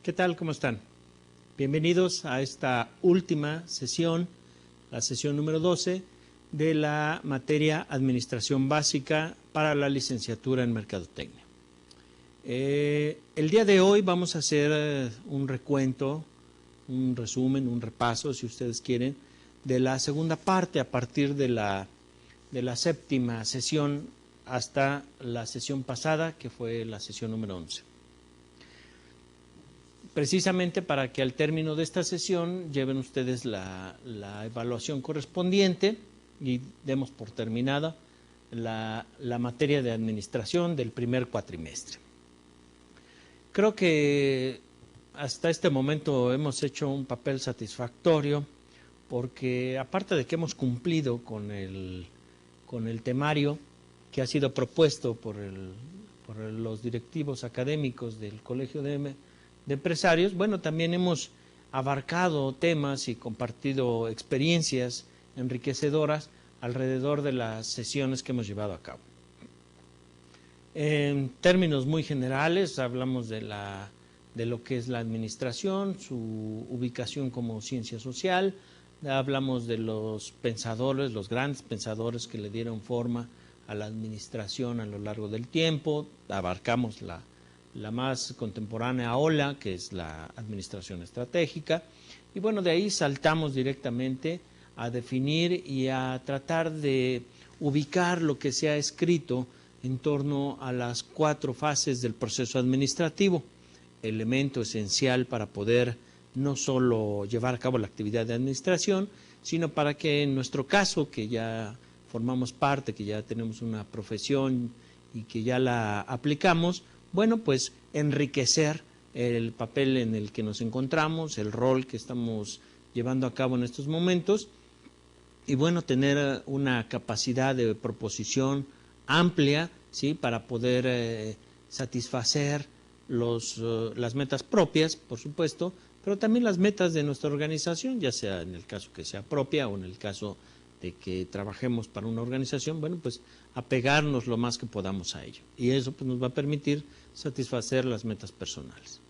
¿Qué tal? ¿Cómo están? Bienvenidos a esta última sesión, la sesión número 12 de la materia Administración Básica para la licenciatura en Mercadotecnia. El día de hoy vamos a hacer un recuento, un resumen, un repaso, si ustedes quieren, de la segunda parte a partir de la séptima sesión hasta la sesión pasada, que fue la sesión número 11. Precisamente para que al término de esta sesión lleven ustedes la evaluación correspondiente y demos por terminada la materia de administración del primer cuatrimestre. Creo que hasta este momento hemos hecho un papel satisfactorio porque aparte de que hemos cumplido con el temario que ha sido propuesto por los directivos académicos del Colegio de Empresarios, bueno, también hemos abarcado temas y compartido experiencias enriquecedoras alrededor de las sesiones que hemos llevado a cabo. En términos muy generales, hablamos de lo que es la administración, su ubicación como ciencia social, hablamos de los pensadores, los grandes pensadores que le dieron forma a la administración a lo largo del tiempo, abarcamos la más contemporánea ola, que es la administración estratégica, y bueno, de ahí saltamos directamente a definir y a tratar de ubicar lo que se ha escrito en torno a las 4 fases del proceso administrativo, elemento esencial para poder no solo llevar a cabo la actividad de administración, sino para que en nuestro caso, que ya formamos parte, que ya tenemos una profesión y que ya la aplicamos, bueno, pues enriquecer el papel en el que nos encontramos, el rol que estamos llevando a cabo en estos momentos y bueno, tener una capacidad de proposición amplia, ¿sí?, para poder satisfacer las metas propias, por supuesto, pero también las metas de nuestra organización, ya sea en el caso que sea propia o en el caso de que trabajemos para una organización, bueno, pues apegarnos lo más que podamos a ello. Y eso pues, nos va a permitir satisfacer las metas personales.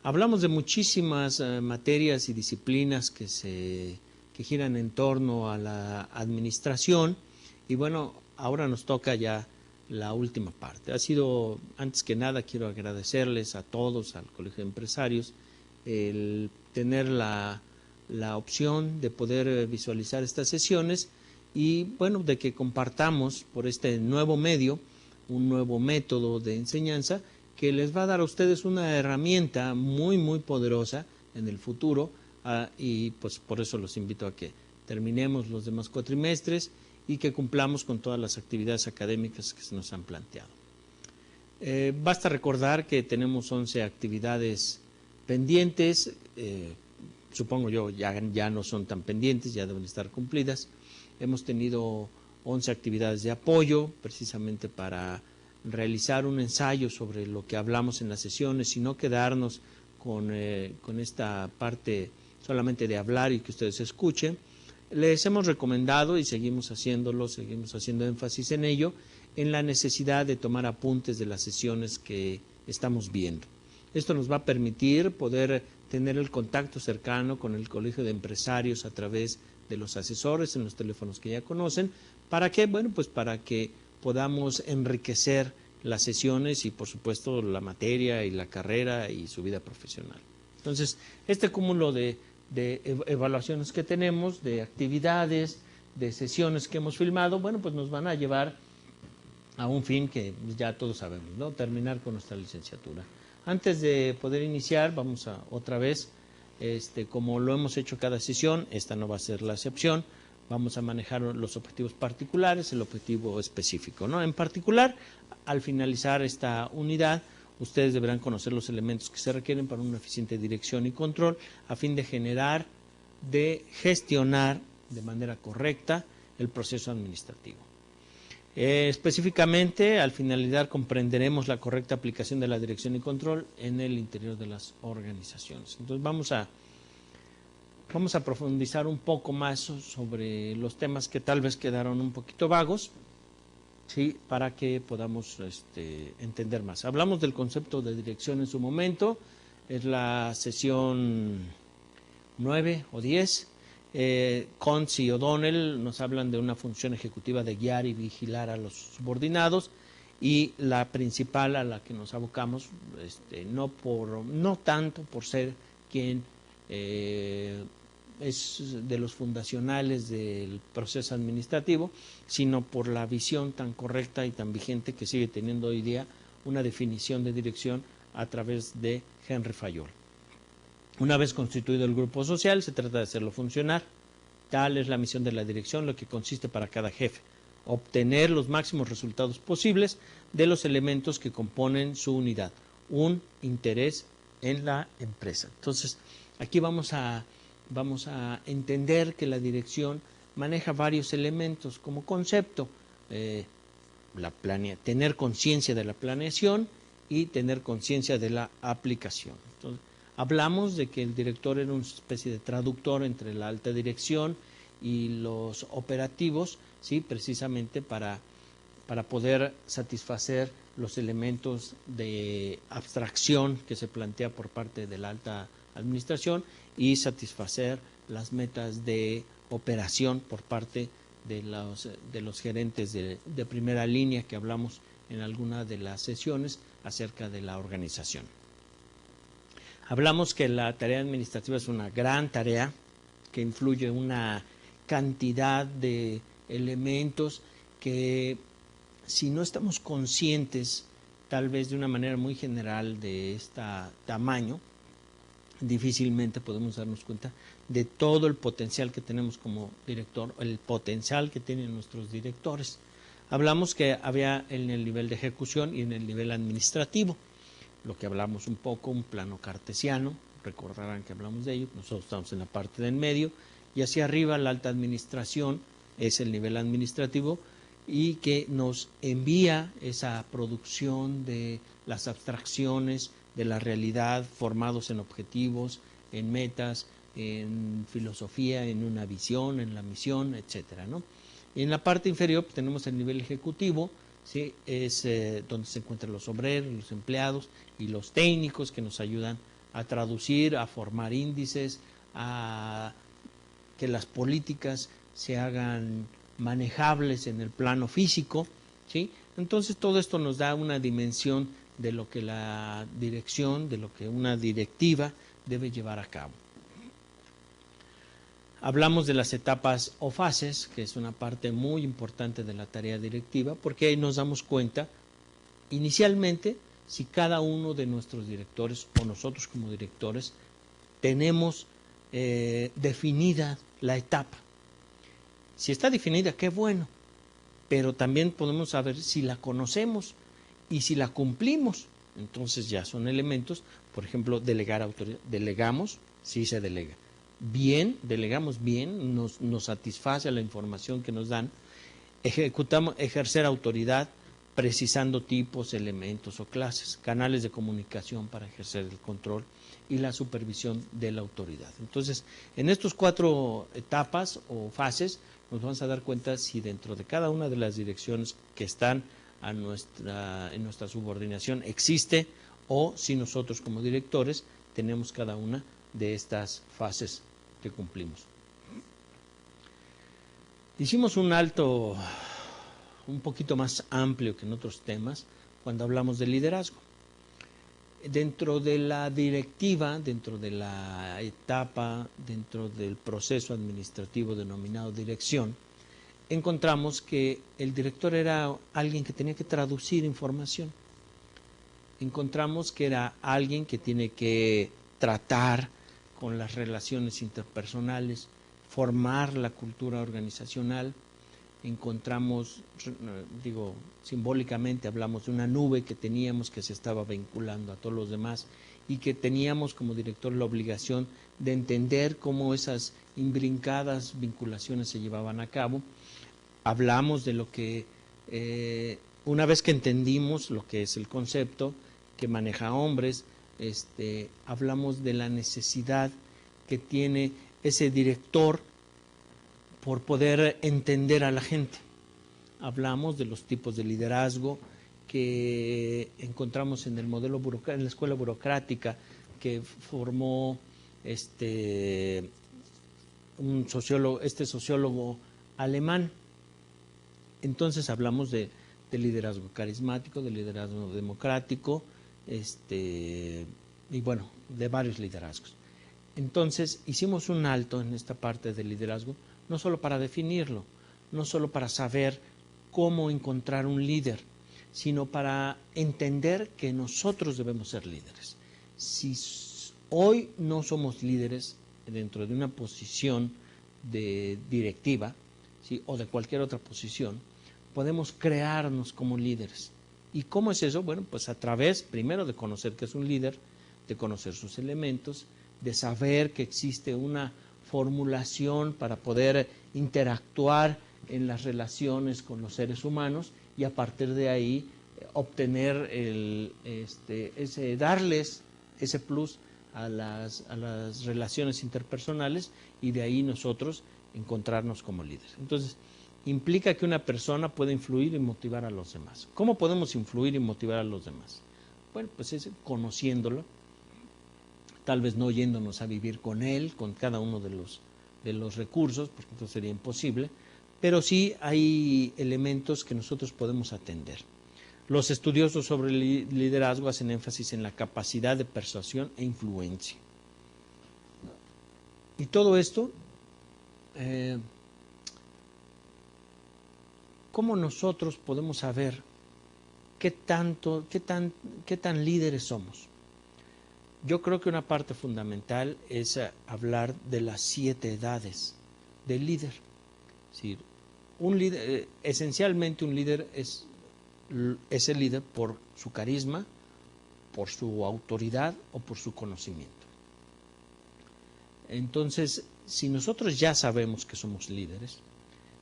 Hablamos de muchísimas materias y disciplinas que giran en torno a la administración y bueno, ahora nos toca ya la última parte. Antes que nada, quiero agradecerles a todos, al Colegio de Empresarios, el tener la opción de poder visualizar estas sesiones y bueno, de que compartamos por este nuevo medio, un nuevo método de enseñanza que les va a dar a ustedes una herramienta muy muy poderosa en el futuro y pues por eso los invito a que terminemos los demás cuatrimestres y que cumplamos con todas las actividades académicas que se nos han planteado. Basta recordar que tenemos 11 actividades pendientes, supongo yo ya no son tan pendientes, ya deben estar cumplidas. Hemos tenido 11 actividades de apoyo, precisamente para realizar un ensayo sobre lo que hablamos en las sesiones y no quedarnos con esta parte solamente de hablar y que ustedes escuchen. Les hemos recomendado y seguimos haciéndolo, seguimos haciendo énfasis en ello, en la necesidad de tomar apuntes de las sesiones que estamos viendo. Esto nos va a permitir poder tener el contacto cercano con el Colegio de Empresarios a través de los asesores en los teléfonos que ya conocen. ¿Para qué? Bueno, pues para que podamos enriquecer las sesiones y, por supuesto, la materia y la carrera y su vida profesional. Entonces, este cúmulo de evaluaciones que tenemos, de actividades, de sesiones que hemos filmado, bueno, pues nos van a llevar a un fin que ya todos sabemos, ¿no? Terminar con nuestra licenciatura. Antes de poder iniciar, vamos a otra vez, como lo hemos hecho cada sesión, esta no va a ser la excepción, vamos a manejar los objetivos particulares, el objetivo específico, ¿no? En particular, al finalizar esta unidad, ustedes deberán conocer los elementos que se requieren para una eficiente dirección y control a fin de gestionar de manera correcta el proceso administrativo. Específicamente, al finalizar, comprenderemos la correcta aplicación de la dirección y control en el interior de las organizaciones. Entonces, vamos a profundizar un poco más sobre los temas que tal vez quedaron un poquito vagos, ¿sí?, para que podamos entender más. Hablamos del concepto de dirección en su momento, es la sesión 9 o 10. Cons y O'Donnell nos hablan de una función ejecutiva de guiar y vigilar a los subordinados, y la principal a la que nos abocamos, no tanto por ser quien es de los fundacionales del proceso administrativo, sino por la visión tan correcta y tan vigente que sigue teniendo hoy día una definición de dirección a través de Henry Fayol. Una vez constituido el grupo social, se trata de hacerlo funcionar. Tal es la misión de la dirección, lo que consiste para cada jefe: obtener los máximos resultados posibles de los elementos que componen su unidad, un interés en la empresa. Entonces, aquí vamos a entender que la dirección maneja varios elementos como concepto: tener conciencia de la planeación y tener conciencia de la aplicación. Entonces, hablamos de que el director era una especie de traductor entre la alta dirección y los operativos, ¿sí? Precisamente para poder satisfacer los elementos de abstracción que se plantea por parte de la alta administración y satisfacer las metas de operación por parte de los gerentes de primera línea que hablamos en alguna de las sesiones acerca de la organización. Hablamos que la tarea administrativa es una gran tarea que influye una cantidad de elementos que, si no estamos conscientes, tal vez de una manera muy general, de este tamaño, difícilmente podemos darnos cuenta de todo el potencial que tenemos como director, el potencial que tienen nuestros directores. Hablamos que había en el nivel de ejecución y en el nivel administrativo, lo que hablamos un poco, un plano cartesiano, recordarán que hablamos de ello, nosotros estamos en la parte del medio, y hacia arriba la alta administración es el nivel administrativo, y que nos envía esa producción de las abstracciones de la realidad, formados en objetivos, en metas, en filosofía, en una visión, en la misión, etcétera, ¿no? Y en la parte inferior pues, tenemos el nivel ejecutivo, ¿sí? Es donde se encuentran los obreros, los empleados y los técnicos que nos ayudan a traducir, a formar índices, a que las políticas se hagan manejables en el plano físico, ¿sí? Entonces todo esto nos da una dimensión de lo que la dirección, de lo que una directiva debe llevar a cabo. Hablamos de las etapas o fases, que es una parte muy importante de la tarea directiva, porque ahí nos damos cuenta, inicialmente, si cada uno de nuestros directores o nosotros como directores tenemos definida la etapa. Si está definida, qué bueno, pero también podemos saber si la conocemos y si la cumplimos. Entonces ya son elementos, por ejemplo, delegar autoridad. Delegamos, sí se delega. Bien, delegamos bien, nos satisface la información que nos dan. Ejecutamos, ejercer autoridad, precisando tipos, elementos o clases, canales de comunicación para ejercer el control y la supervisión de la autoridad. Entonces, en estas 4 etapas o fases, nos vamos a dar cuenta si dentro de cada una de las direcciones que están en nuestra subordinación existe, o si nosotros como directores tenemos cada una de estas fases que cumplimos. Hicimos un alto un poquito más amplio que en otros temas cuando hablamos de liderazgo. Dentro de la directiva, dentro de la etapa, dentro del proceso administrativo denominado dirección, encontramos que el director era alguien que tenía que traducir información. Encontramos que era alguien que tiene que tratar con las relaciones interpersonales, formar la cultura organizacional. Encontramos, simbólicamente hablamos de una nube que teníamos que se estaba vinculando a todos los demás y que teníamos como director la obligación de entender cómo esas imbrincadas vinculaciones se llevaban a cabo. Hablamos de lo que, una vez que entendimos lo que es el concepto que maneja hombres, hablamos de la necesidad que tiene ese director por poder entender a la gente. Hablamos de los tipos de liderazgo que encontramos en el modelo en la escuela burocrática que formó este sociólogo alemán. Entonces hablamos de liderazgo carismático, de liderazgo democrático, y bueno, de varios liderazgos. Entonces hicimos un alto en esta parte del liderazgo, no solo para definirlo, no solo para saber cómo encontrar un líder, sino para entender que nosotros debemos ser líderes. Si hoy no somos líderes dentro de una posición de directiva, ¿sí?, o de cualquier otra posición, podemos crearnos como líderes. ¿Y cómo es eso? Bueno, pues a través, primero, de conocer qué es un líder, de conocer sus elementos, de saber que existe una formulación para poder interactuar en las relaciones con los seres humanos y a partir de ahí obtener darles ese plus a las relaciones interpersonales y de ahí nosotros encontrarnos como líderes. Entonces, implica que una persona puede influir y motivar a los demás. ¿Cómo podemos influir y motivar a los demás? Bueno, pues es conociéndolo, tal vez no yéndonos a vivir con él, con cada uno de los recursos, porque esto sería imposible, pero sí hay elementos que nosotros podemos atender. Los estudiosos sobre el liderazgo hacen énfasis en la capacidad de persuasión e influencia. Y todo esto, ¿cómo nosotros podemos saber qué tan líderes somos? Yo creo que una parte fundamental es hablar de las 7 edades del líder. Es decir, esencialmente un líder es el líder por su carisma, por su autoridad o por su conocimiento. Entonces, si nosotros ya sabemos que somos líderes,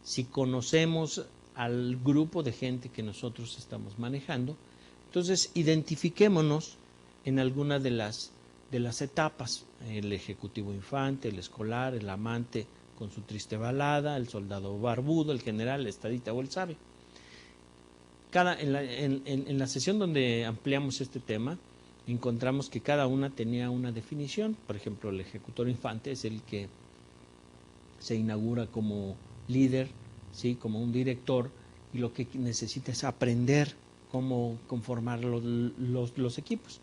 si conocemos al grupo de gente que nosotros estamos manejando, entonces identifiquémonos en alguna de las etapas: el ejecutivo infante, el escolar, el amante con su triste balada, el soldado barbudo, el general, el estadista o el sabio. En la sesión donde ampliamos este tema, encontramos que cada una tenía una definición. Por ejemplo, el ejecutor infante es el que se inaugura como líder, ¿sí?, como un director, y lo que necesita es aprender cómo conformar los equipos.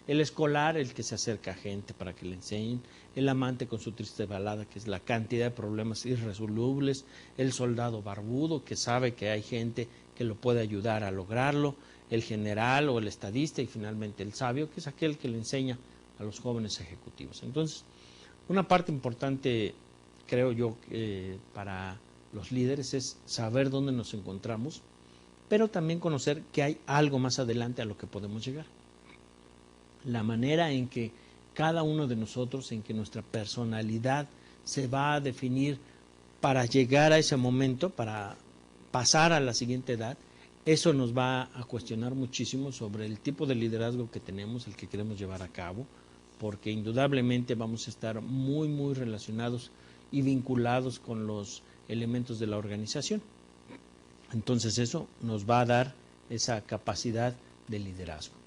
El escolar, el que se acerca a gente para que le enseñen. El amante con su triste balada, que es la cantidad de problemas irresolubles. El soldado barbudo, que sabe que hay gente que lo puede ayudar a lograrlo. El general o el estadista, y finalmente el sabio, que es aquel que le enseña a los jóvenes ejecutivos. Entonces, una parte importante, creo yo, para los líderes es saber dónde nos encontramos, pero también conocer que hay algo más adelante a lo que podemos llegar. La manera en que cada uno de nosotros, en que nuestra personalidad se va a definir para llegar a ese momento, para pasar a la siguiente edad, eso nos va a cuestionar muchísimo sobre el tipo de liderazgo que tenemos, el que queremos llevar a cabo, porque indudablemente vamos a estar muy, muy relacionados y vinculados con los elementos de la organización. Entonces eso nos va a dar esa capacidad de liderazgo.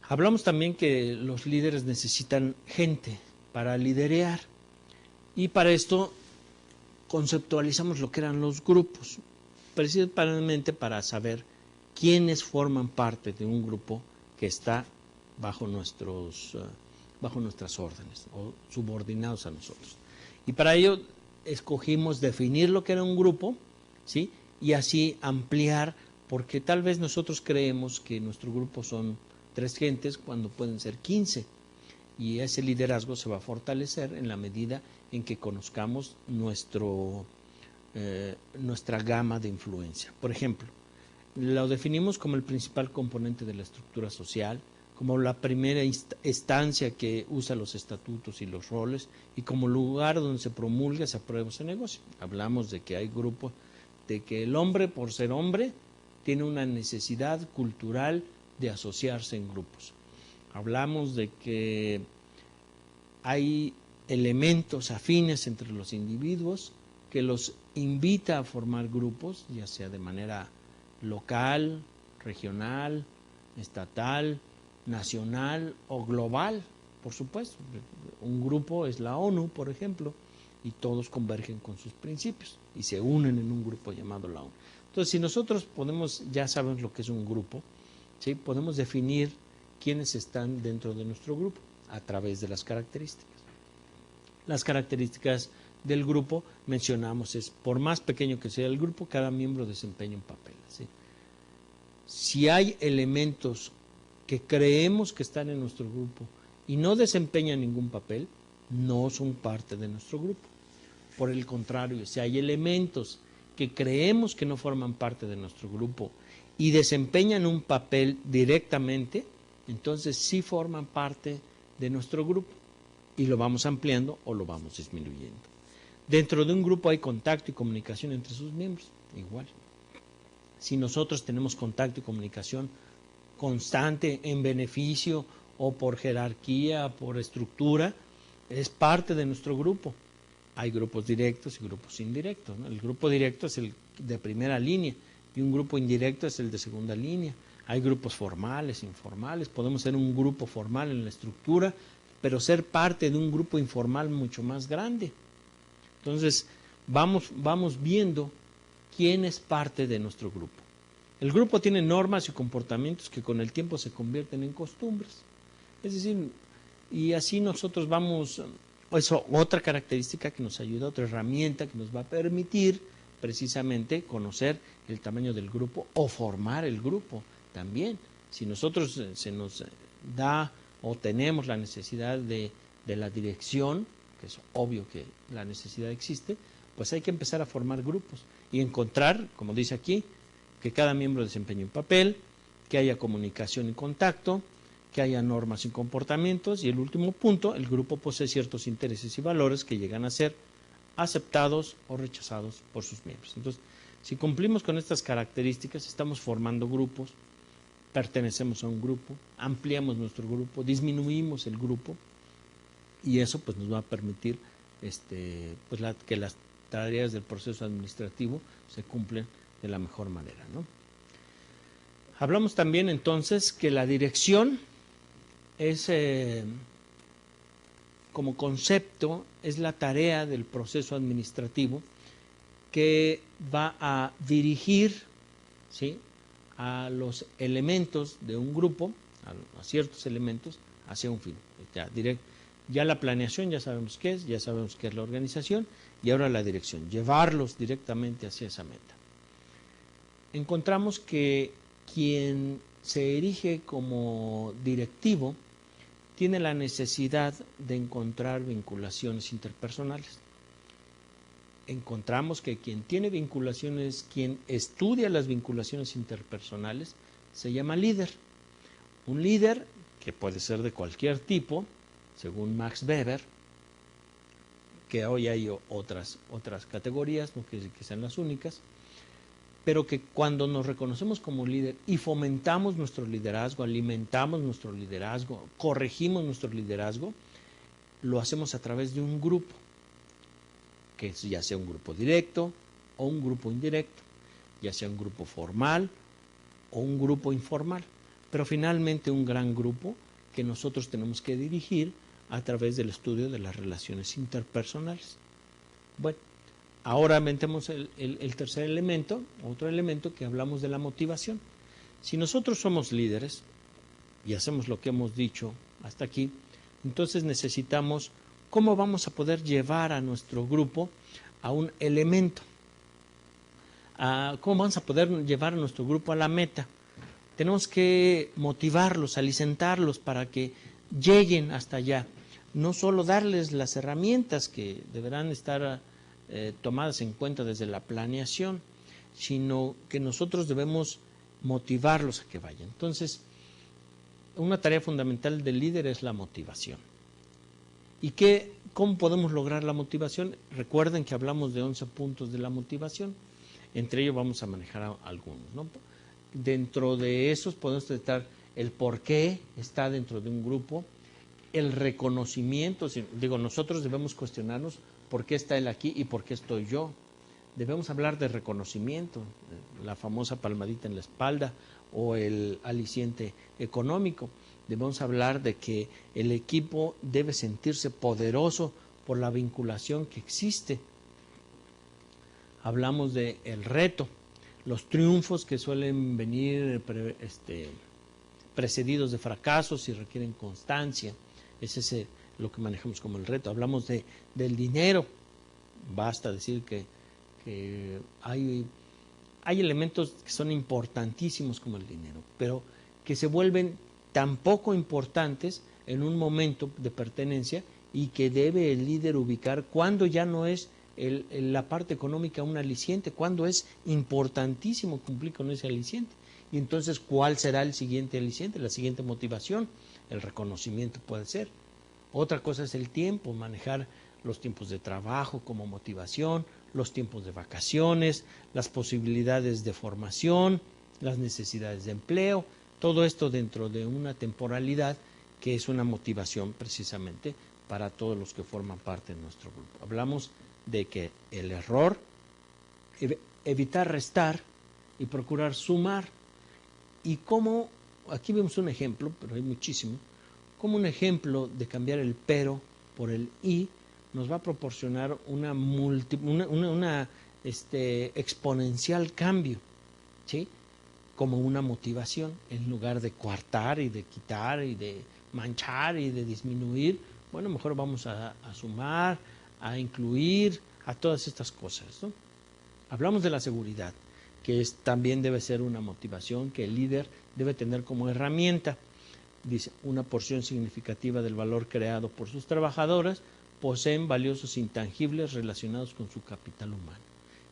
Hablamos también que los líderes necesitan gente para liderear, y para esto conceptualizamos lo que eran los grupos, principalmente para saber quiénes forman parte de un grupo que está bajo nuestras órdenes o subordinados a nosotros. Y para ello escogimos definir lo que era un grupo, ¿sí?, y así ampliar, porque tal vez nosotros creemos que nuestro grupo son 3 gentes cuando pueden ser 15, y ese liderazgo se va a fortalecer en la medida en que conozcamos nuestra gama de influencia. Por ejemplo, lo definimos como el principal componente de la estructura social, como la primera instancia que usa los estatutos y los roles, y como lugar donde se promulga, se aprueba, se negocia. Hablamos de que hay grupos, de que el hombre, por ser hombre, tiene una necesidad cultural de asociarse en grupos. Hablamos de que hay elementos afines entre los individuos que los invita a formar grupos, ya sea de manera local, regional, estatal, nacional o global, por supuesto. Un grupo es la ONU, por ejemplo, y todos convergen con sus principios y se unen en un grupo llamado la ONU. Entonces, si nosotros podemos, ya sabemos lo que es un grupo, ¿sí? Podemos definir quiénes están dentro de nuestro grupo a través de las características. Las características del grupo, mencionamos, es por más pequeño que sea el grupo, cada miembro desempeña un papel, ¿sí? Si hay elementos que creemos que están en nuestro grupo y no desempeñan ningún papel, no son parte de nuestro grupo. Por el contrario, si hay elementos que creemos que no forman parte de nuestro grupo y desempeñan un papel directamente, entonces sí forman parte de nuestro grupo y lo vamos ampliando o lo vamos disminuyendo. Dentro de un grupo hay contacto y comunicación entre sus miembros, igual. Si nosotros tenemos contacto y comunicación constante en beneficio o por jerarquía, por estructura, es parte de nuestro grupo. Hay grupos directos y grupos indirectos, ¿no? El grupo directo es el de primera línea y un grupo indirecto es el de segunda línea. Hay grupos formales, informales. Podemos ser un grupo formal en la estructura, pero ser parte de un grupo informal mucho más grande. Entonces, vamos viendo quién es parte de nuestro grupo. El grupo tiene normas y comportamientos que con el tiempo se convierten en costumbres. Es decir, y así nosotros vamos, eso, otra característica que nos ayuda, otra herramienta que nos va a permitir precisamente conocer el tamaño del grupo o formar el grupo también. Si nosotros se nos da o tenemos la necesidad de la dirección, que es obvio que la necesidad existe, pues hay que empezar a formar grupos y encontrar, como dice aquí, que cada miembro desempeñe un papel, que haya comunicación y contacto, que haya normas y comportamientos, y el último punto, el grupo posee ciertos intereses y valores que llegan a ser aceptados o rechazados por sus miembros. Entonces, si cumplimos con estas características, estamos formando grupos, pertenecemos a un grupo, ampliamos nuestro grupo, disminuimos el grupo, y eso pues nos va a permitir que las tareas del proceso administrativo se cumplen de la mejor manera, ¿no? Hablamos también entonces que la dirección es, como concepto, es la tarea del proceso administrativo que va a dirigir, ¿sí?, a los elementos de un grupo, a ciertos elementos, hacia un fin. Ya la planeación ya sabemos qué es la organización, y ahora la dirección, llevarlos directamente hacia esa meta. Encontramos que quien se erige como directivo tiene la necesidad de encontrar vinculaciones interpersonales. Encontramos que quien tiene vinculaciones, quien estudia las vinculaciones interpersonales, se llama líder. Un líder, que puede ser de cualquier tipo, según Max Weber, que hoy hay otras categorías, no quiere decir que sean las únicas, pero que cuando nos reconocemos como líder y fomentamos nuestro liderazgo, alimentamos nuestro liderazgo, corregimos nuestro liderazgo, lo hacemos a través de un grupo, que ya sea un grupo directo o un grupo indirecto, ya sea un grupo formal o un grupo informal, pero finalmente un gran grupo que nosotros tenemos que dirigir a través del estudio de las relaciones interpersonales. Bueno, ahora metemos el tercer elemento, otro elemento que hablamos de la motivación. Si nosotros somos líderes y hacemos lo que hemos dicho hasta aquí, entonces necesitamos cómo vamos a poder llevar a nuestro grupo a un elemento, cómo vamos a poder llevar a nuestro grupo a la meta. Tenemos que motivarlos, alicentarlos para que lleguen hasta allá. No solo darles las herramientas que deberán estar tomadas en cuenta desde la planeación, sino que nosotros debemos motivarlos a que vayan. Entonces, una tarea fundamental del líder es la motivación. ¿Y cómo podemos lograr la motivación? Recuerden que hablamos de 11 puntos de la motivación. Entre ellos vamos a manejar algunos, ¿no? Dentro de esos podemos tratar el por qué está dentro de un grupo, el reconocimiento. Nosotros debemos cuestionarnos por qué está él aquí y por qué estoy yo. Debemos hablar de reconocimiento, la famosa palmadita en la espalda o el aliciente económico. debemos hablar de que el equipo debe sentirse poderoso por la vinculación que existe. Hablamos de el reto, los triunfos que suelen venir precedidos de fracasos y requieren constancia. Ese es lo que manejamos como el reto. Hablamos del dinero. Basta decir que hay elementos que son importantísimos como el dinero, pero que se vuelven tan poco importantes en un momento de pertenencia y que debe el líder ubicar cuando ya no es la parte económica un aliciente, cuando es importantísimo cumplir con ese aliciente. Y entonces, ¿cuál será el siguiente aliciente, la siguiente motivación? El reconocimiento puede ser. Otra cosa es el tiempo, manejar los tiempos de trabajo como motivación, los tiempos de vacaciones, las posibilidades de formación, las necesidades de empleo, todo esto dentro de una temporalidad que es una motivación precisamente para todos los que forman parte de nuestro grupo. Hablamos de que el error, evitar restar y procurar sumar. Y cómo, aquí vemos un ejemplo, pero hay muchísimo, como un ejemplo de cambiar el pero por el y nos va a proporcionar una exponencial cambio, ¿sí? Como una motivación, en lugar de coartar y de quitar y de manchar y de disminuir, bueno, mejor vamos a sumar, a incluir, a todas estas cosas, ¿no? Hablamos de la seguridad, que también debe ser una motivación que el líder debe tener como herramienta. Dice, una porción significativa del valor creado por sus trabajadoras poseen valiosos intangibles relacionados con su capital humano.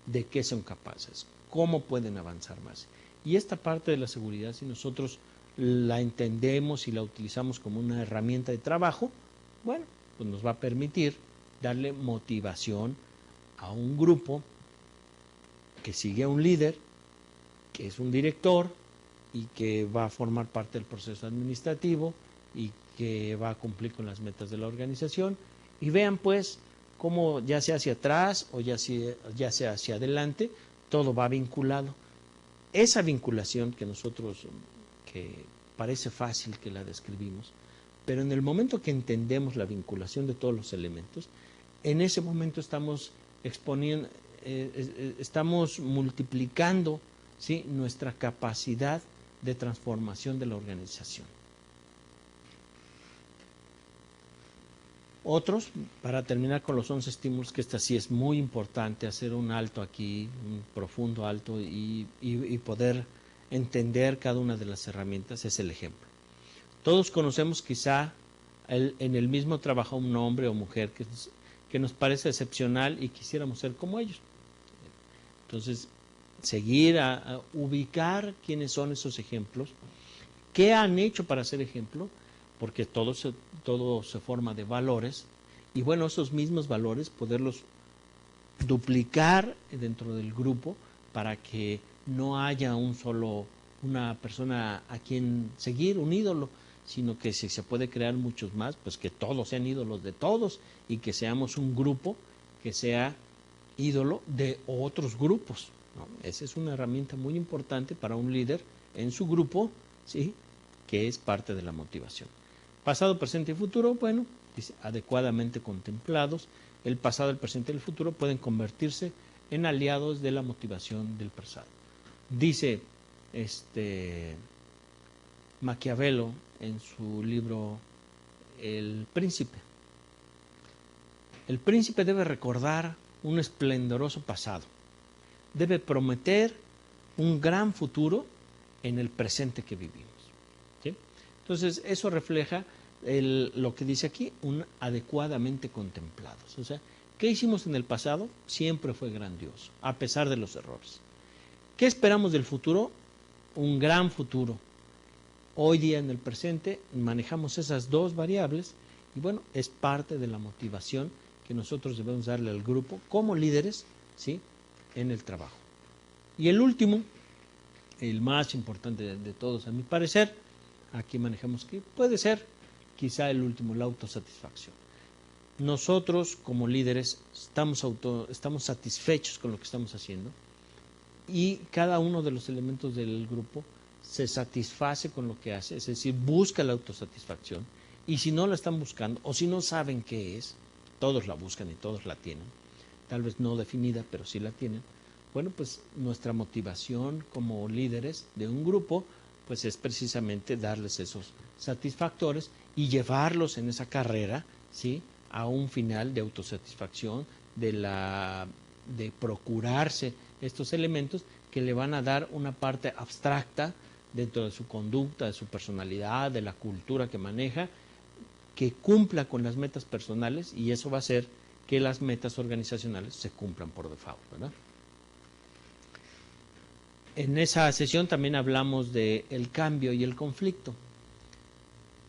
¿De qué son capaces? ¿Cómo pueden avanzar más? Y esta parte de la seguridad, si nosotros la entendemos y la utilizamos como una herramienta de trabajo, bueno, pues nos va a permitir darle motivación a un grupo que sigue a un líder, que es un director y que va a formar parte del proceso administrativo y que va a cumplir con las metas de la organización. Y vean pues cómo ya sea hacia atrás o ya sea hacia adelante, todo va vinculado. Esa vinculación que nosotros, que parece fácil que la describimos, pero en el momento que entendemos la vinculación de todos los elementos, en ese momento estamos exponiendo, estamos multiplicando, ¿sí?, nuestra capacidad de transformación de la organización. Otros, para terminar con los 11 estímulos, que esta sí es muy importante, hacer un alto aquí, un profundo alto y poder entender cada una de las herramientas, es el ejemplo. Todos conocemos quizá en el mismo trabajo un hombre o mujer que nos parece excepcional y quisiéramos ser como ellos. Entonces, seguir a ubicar quiénes son esos ejemplos, qué han hecho para ser ejemplo, porque todo se forma de valores, y bueno, esos mismos valores poderlos duplicar dentro del grupo para que no haya una persona a quien seguir, un ídolo, sino que si se puede crear muchos más, pues que todos sean ídolos de todos y que seamos un grupo que sea ídolo de otros grupos, ¿no? Esa es una herramienta muy importante para un líder en su grupo, ¿sí?, que es parte de la motivación. Pasado, presente y futuro, bueno, dice, adecuadamente contemplados, el pasado, el presente y el futuro pueden convertirse en aliados de la motivación del pasado. Dice Maquiavelo en su libro El Príncipe. El príncipe debe recordar un esplendoroso pasado, debe prometer un gran futuro en el presente que vivimos, ¿sí? Entonces, eso refleja lo que dice aquí, un adecuadamente contemplados. O sea, ¿qué hicimos en el pasado? Siempre fue grandioso, a pesar de los errores. ¿Qué esperamos del futuro? Un gran futuro. Hoy día en el presente manejamos esas dos variables y bueno, es parte de la motivación que nosotros debemos darle al grupo como líderes, ¿sí?, en el trabajo. Y el último, el más importante de todos a mi parecer, aquí manejamos que puede ser quizá el último, la autosatisfacción. Nosotros como líderes estamos satisfechos con lo que estamos haciendo y cada uno de los elementos del grupo se satisface con lo que hace, es decir, busca la autosatisfacción, y si no la están buscando o si no saben qué es, todos la buscan y todos la tienen, tal vez no definida, pero sí la tienen. Bueno, pues nuestra motivación como líderes de un grupo pues es precisamente darles esos satisfactores y llevarlos en esa carrera, ¿sí?, a un final de autosatisfacción, de procurarse estos elementos que le van a dar una parte abstracta dentro de su conducta, de su personalidad, de la cultura que maneja, que cumpla con las metas personales, y eso va a hacer que las metas organizacionales se cumplan por default, ¿verdad? En esa sesión también hablamos de el cambio y el conflicto.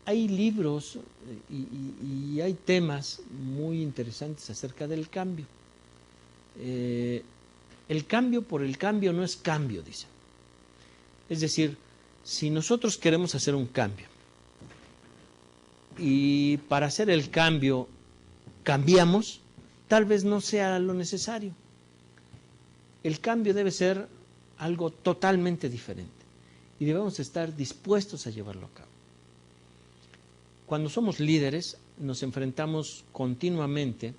Hay libros y hay temas muy interesantes acerca del cambio. El cambio por el cambio no es cambio, dice. Es decir, si nosotros queremos hacer un cambio y para hacer el cambio cambiamos, tal vez no sea lo necesario. El cambio debe ser algo totalmente diferente y debemos estar dispuestos a llevarlo a cabo. Cuando somos líderes nos enfrentamos continuamente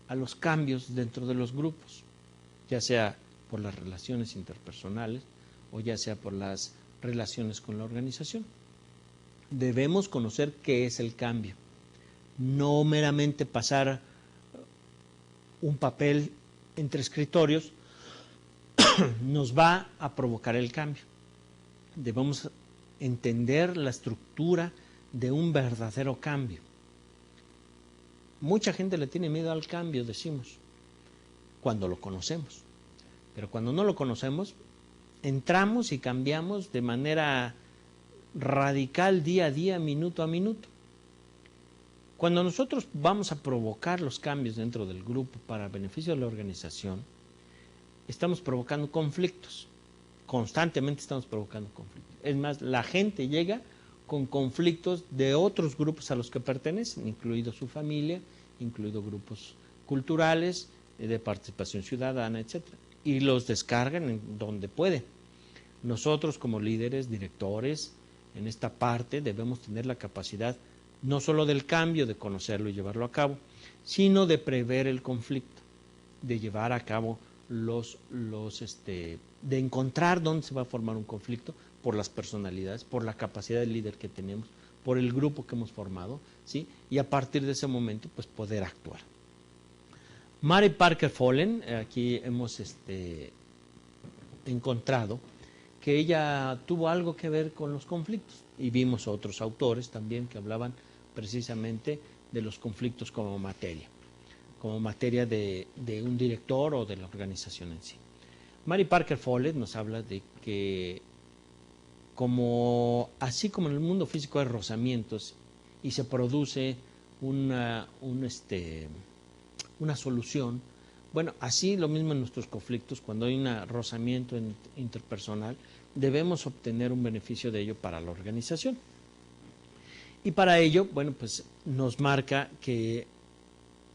a los cambios dentro de los grupos, ya sea por las relaciones interpersonales o ya sea por las relaciones con la organización. Debemos conocer qué es el cambio, no meramente pasar un papel entre escritorios nos va a provocar el cambio. Debemos entender la estructura de un verdadero cambio. Mucha gente le tiene miedo al cambio, decimos, cuando lo conocemos. Pero cuando no lo conocemos, entramos y cambiamos de manera radical día a día, minuto a minuto. Cuando nosotros vamos a provocar los cambios dentro del grupo para beneficio de la organización, estamos provocando conflictos. Constantemente estamos provocando conflictos. Es más, la gente llega con conflictos de otros grupos a los que pertenecen, incluido su familia, incluido grupos culturales, de participación ciudadana, etc. Y los descargan en donde pueden. Nosotros como líderes, directores, en esta parte debemos tener la capacidad no solo del cambio, de conocerlo y llevarlo a cabo, sino de prever el conflicto, de llevar a cabo de encontrar dónde se va a formar un conflicto por las personalidades, por la capacidad de líder que tenemos, por el grupo que hemos formado, ¿sí? Y a partir de ese momento, pues poder actuar. Mary Parker Follett, aquí hemos encontrado que ella tuvo algo que ver con los conflictos, y vimos otros autores también que hablaban precisamente de los conflictos como materia de un director o de la organización en sí. Mary Parker Follett nos habla de que así como en el mundo físico hay rozamientos y se produce una solución, bueno, así lo mismo en nuestros conflictos, cuando hay un rozamiento interpersonal, debemos obtener un beneficio de ello para la organización. Y para ello, bueno, pues nos marca que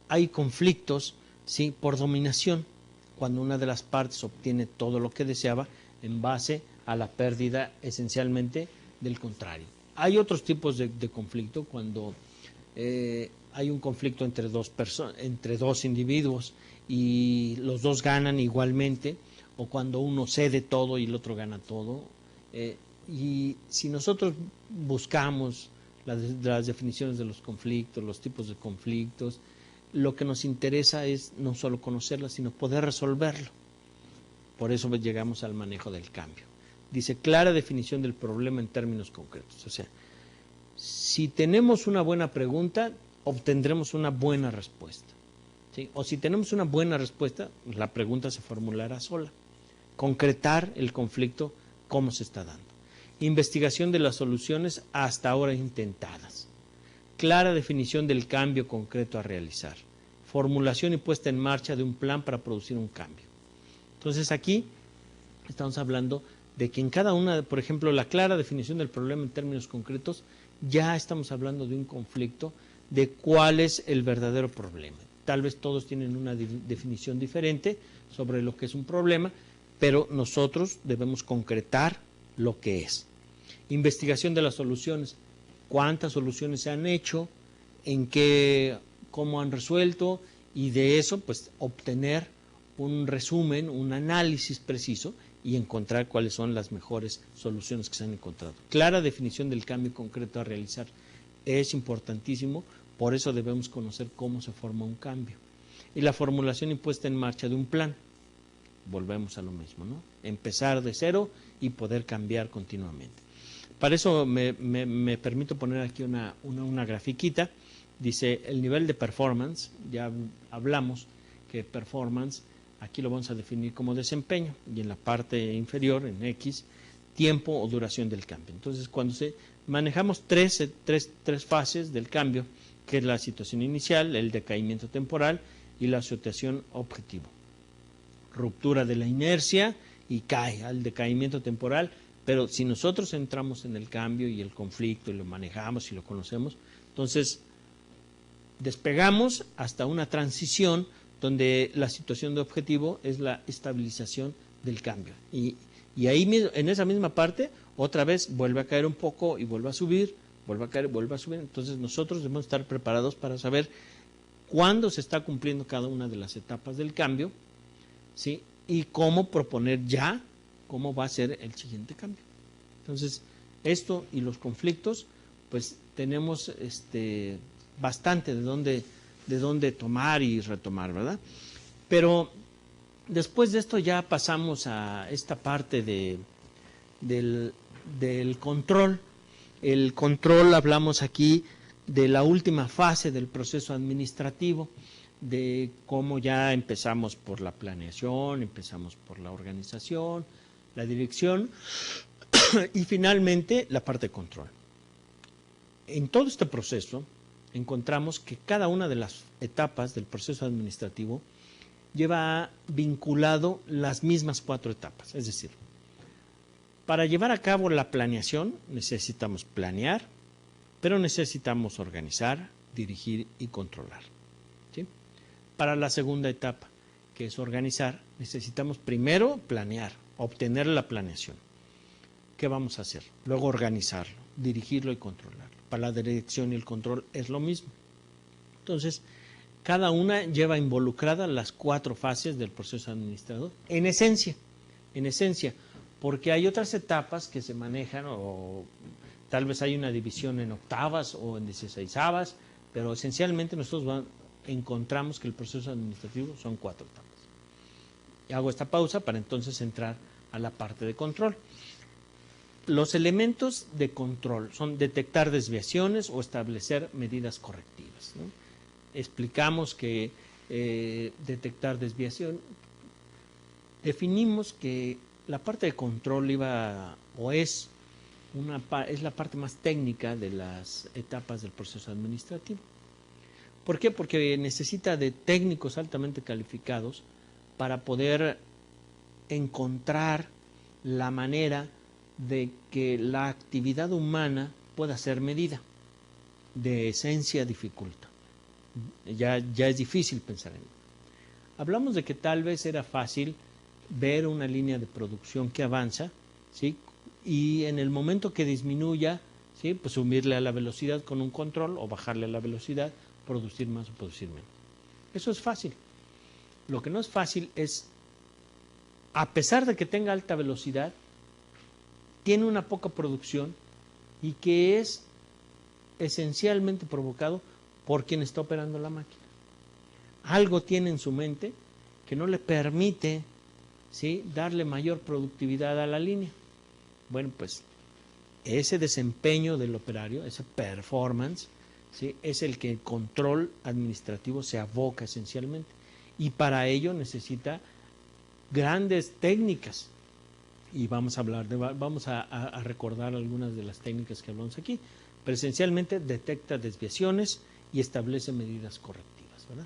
hay conflictos, ¿sí?, por dominación, cuando una de las partes obtiene todo lo que deseaba en base a la pérdida esencialmente del contrario. Hay otros tipos de conflicto cuando hay un conflicto entre dos individuos y los dos ganan igualmente, o cuando uno cede todo y el otro gana todo. Y si nosotros buscamos las definiciones de los conflictos, los tipos de conflictos, lo que nos interesa es no solo conocerlas, sino poder resolverlo. Por eso llegamos al manejo del cambio. Dice, clara definición del problema en términos concretos. O sea, si tenemos una buena pregunta, obtendremos una buena respuesta, ¿sí? O si tenemos una buena respuesta, la pregunta se formulará sola. Concretar el conflicto, cómo se está dando. Investigación de las soluciones hasta ahora intentadas. Clara definición del cambio concreto a realizar. Formulación y puesta en marcha de un plan para producir un cambio. Entonces aquí estamos hablando de que en cada una, por ejemplo, la clara definición del problema en términos concretos, ya estamos hablando de un conflicto, de cuál es el verdadero problema. Tal vez todos tienen una definición diferente sobre lo que es un problema, pero nosotros debemos concretar lo que es. Investigación de las soluciones. ¿Cuántas soluciones se han hecho? ¿Cómo han resuelto? Y de eso, pues, obtener un resumen, un análisis preciso y encontrar cuáles son las mejores soluciones que se han encontrado. Clara definición del cambio concreto a realizar. Es importantísimo, por eso debemos conocer cómo se forma un cambio. Y la formulación y puesta en marcha de un plan. Volvemos a lo mismo, ¿no? Empezar de cero y poder cambiar continuamente. Para eso me permito poner aquí una grafiquita. Dice el nivel de performance, ya hablamos que performance, aquí lo vamos a definir como desempeño, y en la parte inferior, en X, tiempo o duración del cambio. Entonces, cuando manejamos tres fases del cambio, que es la situación inicial, el decaimiento temporal y la asociación objetivo. Ruptura de la inercia y cae al decaimiento temporal, pero si nosotros entramos en el cambio y el conflicto y lo manejamos y lo conocemos, entonces despegamos hasta una transición donde la situación de objetivo es la estabilización del cambio. Y ahí en esa misma parte, otra vez vuelve a caer un poco y vuelve a subir, vuelve a caer, vuelve a subir. Entonces nosotros debemos estar preparados para saber cuándo se está cumpliendo cada una de las etapas del cambio, ¿sí? Y cómo proponer ya cómo va a ser el siguiente cambio. Entonces, esto y los conflictos, pues tenemos bastante de dónde tomar y retomar, ¿verdad? Pero después de esto ya pasamos a esta parte del control. El control, hablamos aquí de la última fase del proceso administrativo, de cómo ya empezamos por la planeación, empezamos por la organización, la dirección y finalmente la parte de control. En todo este proceso encontramos que cada una de las etapas del proceso administrativo lleva vinculado las mismas 4 etapas. Es decir, para llevar a cabo la planeación necesitamos planear, pero necesitamos organizar, dirigir y controlar. ¿Sí? Para la segunda etapa, que es organizar, necesitamos primero planear, obtener la planeación. ¿Qué vamos a hacer? Luego organizarlo, dirigirlo y controlarlo. Para la dirección y el control es lo mismo. Entonces, cada una lleva involucradas las 4 fases del proceso administrador, en esencia, porque hay otras etapas que se manejan, o tal vez hay una división en octavas o en 16avas, pero esencialmente nosotros encontramos que el proceso administrativo son 4 etapas. Y hago esta pausa para entonces entrar a la parte de control. Los elementos de control son detectar desviaciones o establecer medidas correctivas, ¿no? Explicamos que detectar desviación, definimos que la parte de control es la parte más técnica de las etapas del proceso administrativo. ¿Por qué? Porque necesita de técnicos altamente calificados para poder encontrar la manera de que la actividad humana pueda ser medida. De esencia dificulta. Ya es difícil pensar en ello. Hablamos de que tal vez era fácil ver una línea de producción que avanza, ¿sí? Y en el momento que disminuya, ¿sí? Pues subirle a la velocidad con un control o bajarle a la velocidad, producir más o producir menos. Eso es fácil. Lo que no es fácil es, a pesar de que tenga alta velocidad, tiene una poca producción y que es esencialmente provocado por quien está operando la máquina. Algo tiene en su mente que no le permite, ¿sí?, darle mayor productividad a la línea. Bueno, pues ese desempeño del operario, ese performance, ¿sí?, es el que el control administrativo se aboca esencialmente. Y para ello necesita grandes técnicas. Y vamos a recordar algunas de las técnicas que hablamos aquí. Pero esencialmente detecta desviaciones y establece medidas correctivas, ¿verdad?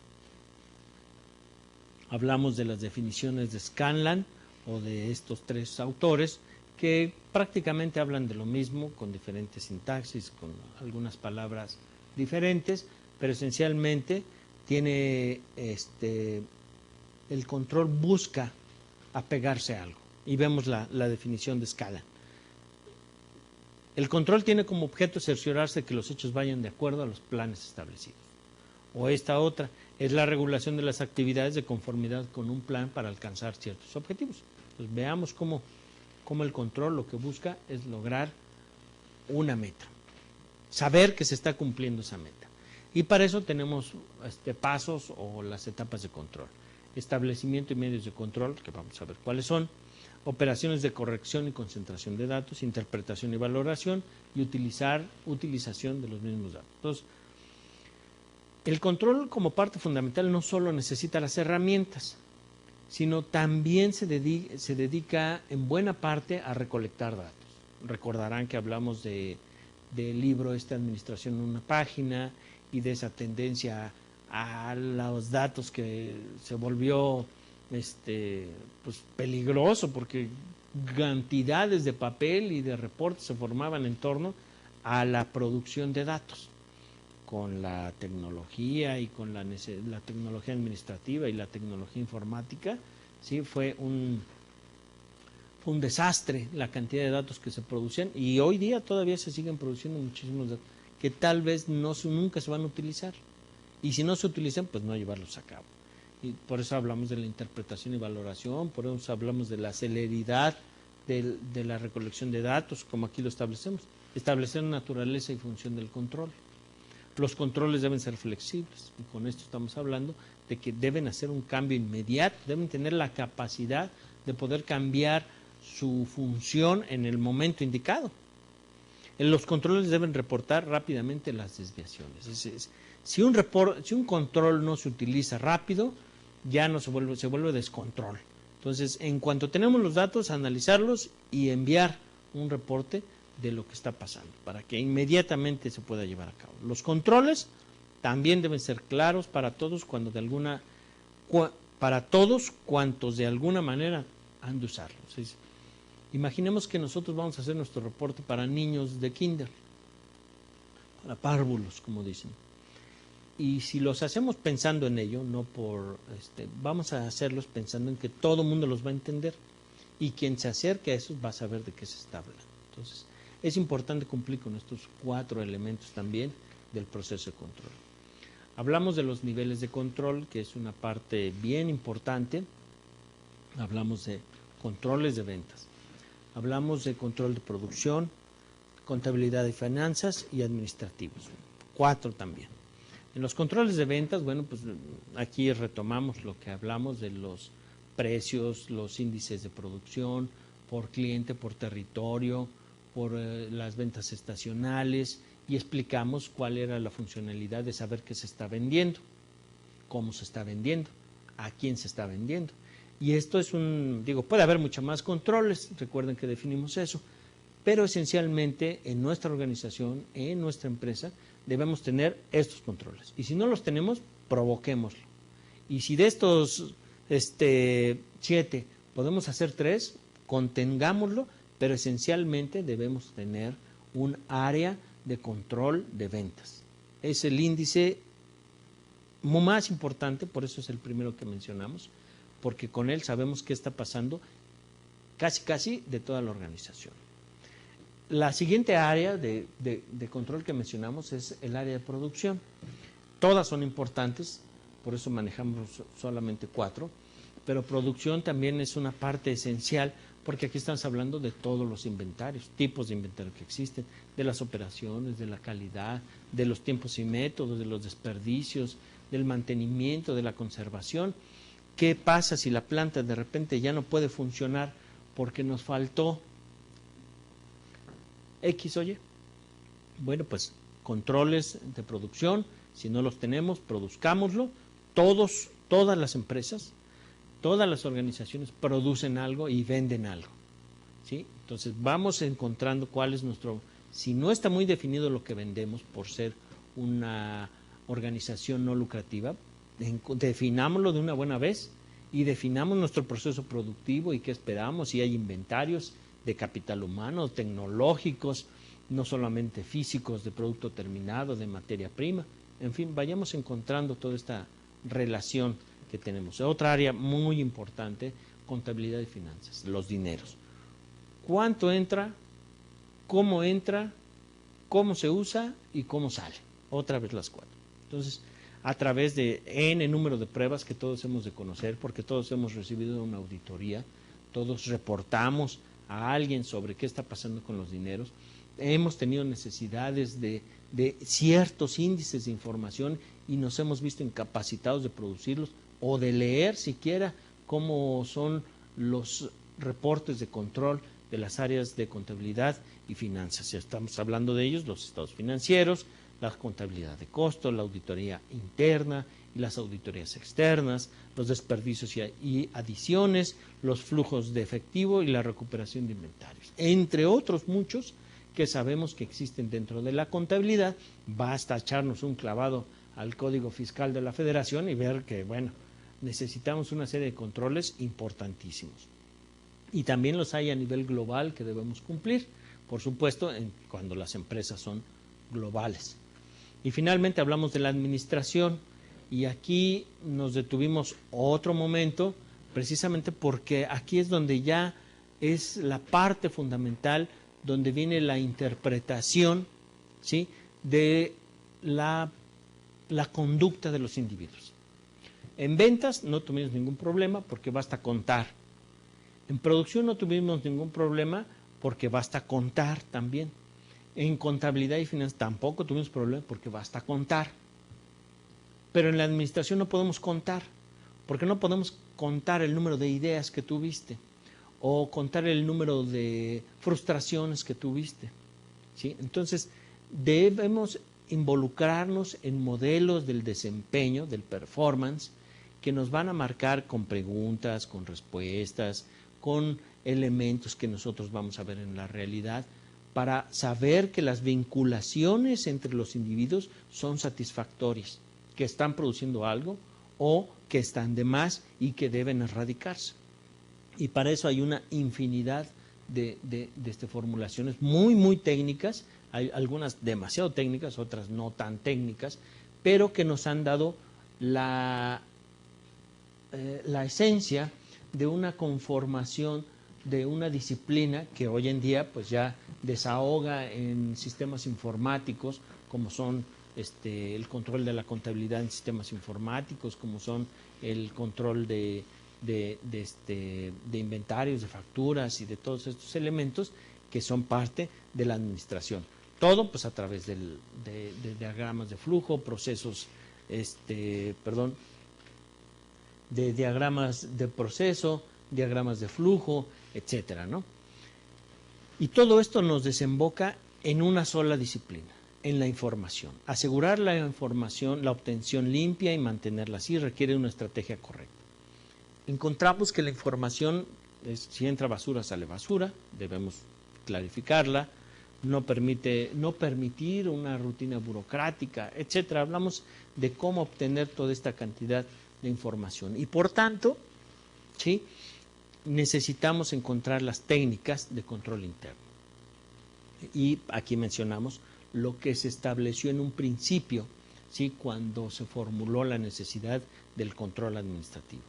Hablamos de las definiciones de Scanlan o de estos 3 autores que prácticamente hablan de lo mismo, con diferentes sintaxis, con algunas palabras diferentes, pero esencialmente tiene el control busca apegarse a algo. Y vemos la definición de Scanlan. El control tiene como objeto cerciorarse de que los hechos vayan de acuerdo a los planes establecidos. O esta otra es la regulación de las actividades de conformidad con un plan para alcanzar ciertos objetivos. Entonces, veamos cómo el control lo que busca es lograr una meta, saber que se está cumpliendo esa meta. Y para eso tenemos pasos o las etapas de control. Establecimiento y medios de control, que vamos a ver cuáles son, operaciones de corrección y concentración de datos, interpretación y valoración, y utilización de los mismos datos. Entonces, el control como parte fundamental no solo necesita las herramientas, sino también se dedica en buena parte a recolectar datos. Recordarán que hablamos del libro Administración en una página y de esa tendencia a los datos que se volvió pues peligroso porque cantidades de papel y de reportes se formaban en torno a la producción de datos. Con la tecnología y con la tecnología administrativa y la tecnología informática, ¿sí? Fue un desastre la cantidad de datos que se producían, y hoy día todavía se siguen produciendo muchísimos datos que tal vez nunca se van a utilizar, y si no se utilizan, pues no llevarlos a cabo. Y por eso hablamos de la interpretación y valoración, por eso hablamos de la celeridad de la recolección de datos, como aquí lo establecemos, establecer naturaleza y función del control. Los controles deben ser flexibles, y con esto estamos hablando de que deben hacer un cambio inmediato, deben tener la capacidad de poder cambiar su función en el momento indicado. Los controles deben reportar rápidamente las desviaciones. Si un control no se utiliza rápido, ya no se vuelve descontrol. Entonces, en cuanto tenemos los datos, analizarlos y enviar un reporte de lo que está pasando, para que inmediatamente se pueda llevar a cabo. Los controles también deben ser claros para todos cuantos de alguna manera han de usarlos. Imaginemos que nosotros vamos a hacer nuestro reporte para niños de kinder, para párvulos, como dicen. Y si los hacemos pensando en ello, vamos a hacerlos pensando en que todo el mundo los va a entender, y quien se acerque a eso va a saber de qué se está hablando. Entonces, es importante cumplir con estos 4 elementos también del proceso de control. Hablamos de los niveles de control, que es una parte bien importante. Hablamos de controles de ventas. Hablamos de control de producción, contabilidad de finanzas y administrativos. 4 también. En los controles de ventas, bueno, pues aquí retomamos lo que hablamos de los precios, los índices de producción, por cliente, por territorio, por las ventas estacionales, y explicamos cuál era la funcionalidad de saber qué se está vendiendo, cómo se está vendiendo, a quién se está vendiendo. Y esto es puede haber muchos más controles, recuerden que definimos eso, pero esencialmente en nuestra organización, en nuestra empresa, debemos tener estos controles. Y si no los tenemos, provoquémoslo. Y si de estos 7 podemos hacer 3, contengámoslo, pero esencialmente debemos tener un área de control de ventas. Es el índice más importante, por eso es el primero que mencionamos, porque con él sabemos qué está pasando casi de toda la organización. La siguiente área de control que mencionamos es el área de producción. Todas son importantes, por eso manejamos solamente 4, pero producción también es una parte esencial, porque aquí estamos hablando de todos los inventarios, tipos de inventario que existen, de las operaciones, de la calidad, de los tiempos y métodos, de los desperdicios, del mantenimiento, de la conservación. ¿Qué pasa si la planta de repente ya no puede funcionar porque nos faltó X o Y? Bueno, pues controles de producción, si no los tenemos, produzcámoslo. Todas las empresas, todas las organizaciones producen algo y venden algo, ¿sí? Entonces vamos encontrando cuál es si no está muy definido lo que vendemos por ser una organización no lucrativa, definámoslo de una buena vez y definamos nuestro proceso productivo y qué esperamos, si hay inventarios de capital humano, tecnológicos, no solamente físicos, de producto terminado, de materia prima. En fin, vayamos encontrando toda esta relación que tenemos. Otra área muy importante, contabilidad y finanzas, los dineros. ¿Cuánto entra? cómo entra, cómo se usa y cómo sale. Otra vez las 4. Entonces, a través de N número de pruebas que todos hemos de conocer, porque todos hemos recibido una auditoría, todos reportamos a alguien sobre qué está pasando con los dineros, hemos tenido necesidades de ciertos índices de información y nos hemos visto incapacitados de producirlos o de leer siquiera cómo son los reportes de control de las áreas de contabilidad y finanzas. Ya estamos hablando de ellos, los estados financieros, la contabilidad de costos, la auditoría interna y las auditorías externas, los desperdicios y adiciones, los flujos de efectivo y la recuperación de inventarios, entre otros muchos que sabemos que existen dentro de la contabilidad. Basta echarnos un clavado al Código Fiscal de la Federación y ver que, bueno, necesitamos una serie de controles importantísimos. Y también los hay a nivel global que debemos cumplir, por supuesto, cuando las empresas son globales. Y finalmente hablamos de la administración, y aquí nos detuvimos otro momento, precisamente porque aquí es donde ya es la parte fundamental, donde viene la interpretación, ¿sí?, de la conducta de los individuos. En ventas no tuvimos ningún problema porque basta contar. En producción no tuvimos ningún problema porque basta contar también. En contabilidad y finanzas tampoco tuvimos problema porque basta contar. Pero en la administración no podemos contar, porque no podemos contar el número de ideas que tuviste o contar el número de frustraciones que tuviste, ¿sí? Entonces, debemos involucrarnos en modelos del desempeño, del performance, que nos van a marcar con preguntas, con respuestas, con elementos que nosotros vamos a ver en la realidad, para saber que las vinculaciones entre los individuos son satisfactorias, que están produciendo algo o que están de más y que deben erradicarse. Y para eso hay una infinidad de formulaciones muy técnicas, hay algunas demasiado técnicas, otras no tan técnicas, pero que nos han dado la esencia de una conformación de una disciplina que hoy en día pues ya desahoga en sistemas informáticos, como son el control de la contabilidad en sistemas informáticos, como son el control de inventarios, de facturas y de todos estos elementos que son parte de la administración. Todo pues a través de diagramas de flujo, procesos, de diagramas de proceso, diagramas de flujo, etcétera, ¿no? Y todo esto nos desemboca en una sola disciplina, en la información. Asegurar la información, la obtención limpia y mantenerla así requiere una estrategia correcta. Encontramos que la información, si entra basura, sale basura, debemos clarificarla, no permitir una rutina burocrática, etcétera. Hablamos de cómo obtener toda esta cantidad de información y por tanto, ¿sí?, necesitamos encontrar las técnicas de control interno. Y aquí mencionamos lo que se estableció en un principio, ¿sí?, cuando se formuló la necesidad del control administrativo.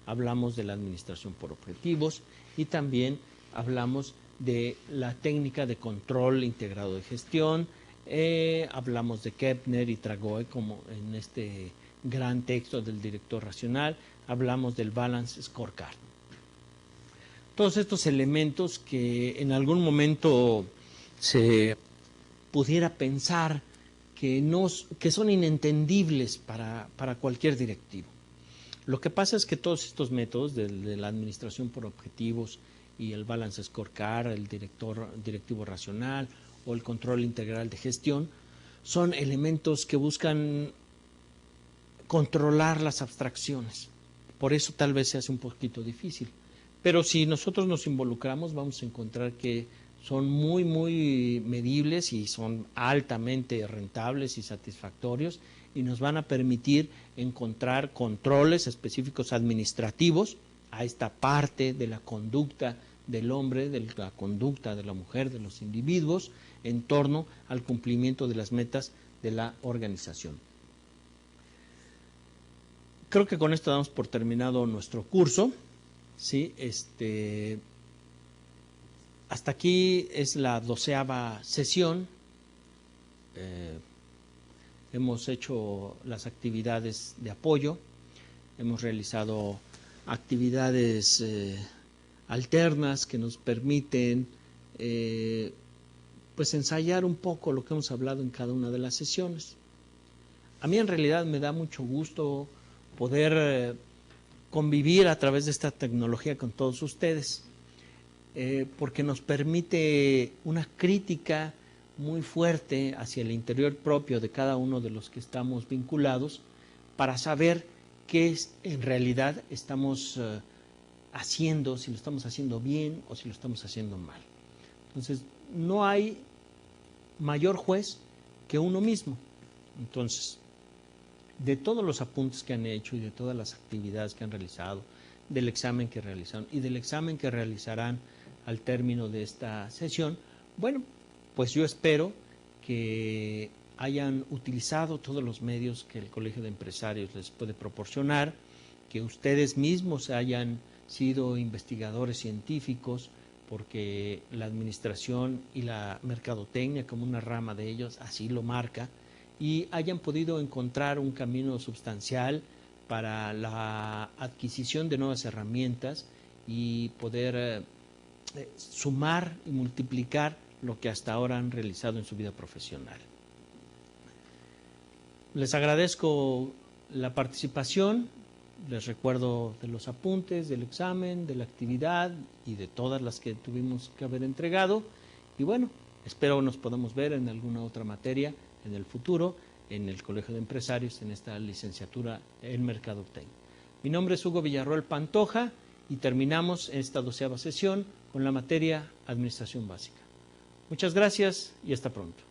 Hablamos de la administración por objetivos y también hablamos de la técnica de control integrado de gestión, hablamos de Kepner y Tragoe como en este gran texto del director racional, hablamos del Balance Scorecard. Todos estos elementos que en algún momento se pudiera pensar que son inentendibles para cualquier directivo. Lo que pasa es que todos estos métodos de la administración por objetivos y el Balance Scorecard, el directivo racional o el control integral de gestión son elementos que buscan controlar las abstracciones. Por eso tal vez se hace un poquito difícil. Pero si nosotros nos involucramos vamos a encontrar que son muy medibles y son altamente rentables y satisfactorios y nos van a permitir encontrar controles específicos administrativos a esta parte de la conducta del hombre, de la conducta de la mujer, de los individuos en torno al cumplimiento de las metas de la organización. Creo que con esto damos por terminado nuestro curso. Sí, Hasta aquí es la 12ª sesión. Hemos hecho las actividades de apoyo, hemos realizado actividades alternas que nos permiten pues ensayar un poco lo que hemos hablado en cada una de las sesiones. A mí en realidad me da mucho gusto poder convivir a través de esta tecnología con todos ustedes, porque nos permite una crítica muy fuerte hacia el interior propio de cada uno de los que estamos vinculados para saber qué es, en realidad estamos haciendo, si lo estamos haciendo bien o si lo estamos haciendo mal. Entonces, no hay mayor juez que uno mismo. Entonces, de todos los apuntes que han hecho y de todas las actividades que han realizado, del examen que realizaron y del examen que realizarán al término de esta sesión, bueno, pues yo espero que hayan utilizado todos los medios que el Colegio de Empresarios les puede proporcionar, que ustedes mismos hayan sido investigadores científicos, porque la administración y la mercadotecnia como una rama de ellos así lo marca, y hayan podido encontrar un camino sustancial para la adquisición de nuevas herramientas y poder sumar y multiplicar lo que hasta ahora han realizado en su vida profesional. Les agradezco la participación, les recuerdo de los apuntes, del examen, de la actividad y de todas las que tuvimos que haber entregado. Y bueno, espero nos podamos ver en alguna otra materia en el futuro, en el Colegio de Empresarios, en esta licenciatura en Mercadotecnia. Mi nombre es Hugo Villarroel Pantoja y terminamos esta 12ª sesión con la materia Administración Básica. Muchas gracias y hasta pronto.